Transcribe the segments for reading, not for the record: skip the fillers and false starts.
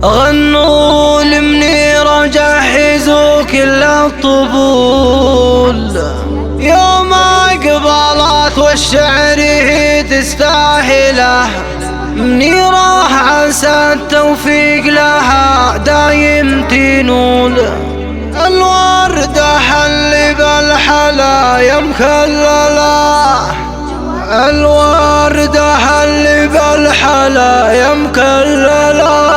غنوا لمنيرة جهزوا كل الطبول، يوم أقبلت والشعر هي تستاهله. منيرة عسى التوفيق لها دايم تنول، الوردة اللي بالحلا يمكلله، الوردة اللي بالحلا يمكلله.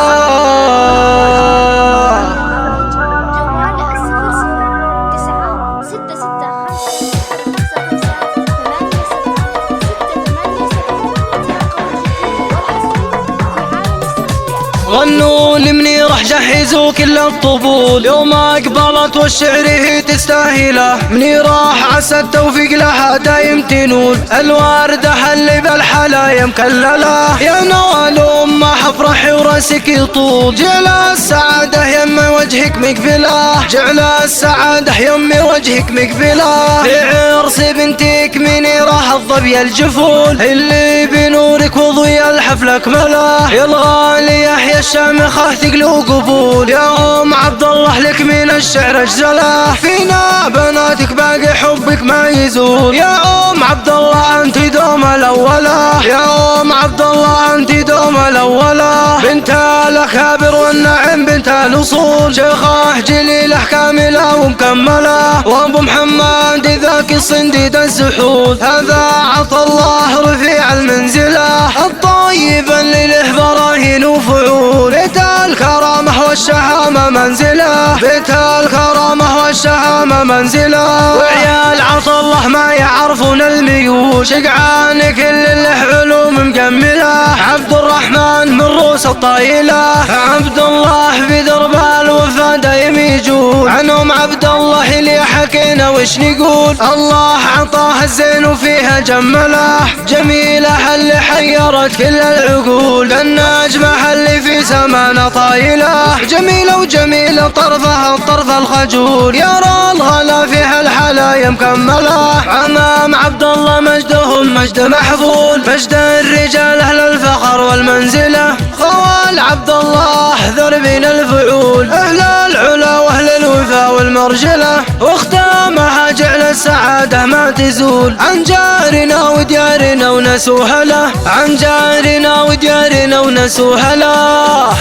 غنوا لمنيرة جهزوا كل الطبول، يوم أقبلت والشعر هي تستاهله. منيرة عسى التوفيق لها دايم تنول، الوردة اللي بالحلا يمكلله. يا نوال أمه افرحي وراسك يطول، جعل السعادة يم وجهك مقبله، جعل السعادة يم وجهك مقبله. في عرس بنتك منيرة الظبي الجفول، اللي بنورك وضي الحفل اكمله. يا الغالي يحيى الشامخة ثقل قبول، يا أم عبد الله لك من الشعر اجزله. فينا بناتك باقي حبك ما يزول، يا أم عبد الله انت دوم الاولى، يا أم عبد الله انت دوم الاولى. بنت الاكابر والنعم بنت الاصول، شيخة جليلة كاملة ومكملة. وابو محمد ذاك الصنديد السحول، هذا عطى الله رفيع المنزلة. الطيب اللي له براهين وفعول، بيت الكرامة والشهامة منزله، بيت الكرامة والشهامة منزله. وعيال عطى الله ما يعرفون الميول، شقعان كل له علوم مكمله. عبد الرحمن من روس الطايله، عبد الله بدرب الوفا دايم يجول. عنهم عبد الله اللي حكينا وش نقول، الله عطاه الزين وفيها جمله. جميله اللي حيرت كل العقول، النجمه اللي في سمانا طايله. جميله وجميله طرفها الطرف الخجول، يرى الغلا فيها الحلا مكمله. عمام عبد الله مجدهم مجد محفول، مجد الرجال اهل الفخر والمنزله. خوال عبد الله ذربين الفعول، اهل العلا واهل الوفا والمرجله. واختامها جعل السعاده ما تزول، عن جارنا وديارنا ونسوها له، عن جارنا وديارنا ونسوها له.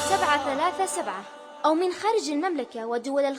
737 أو من خارج المملكة ودول الخليج.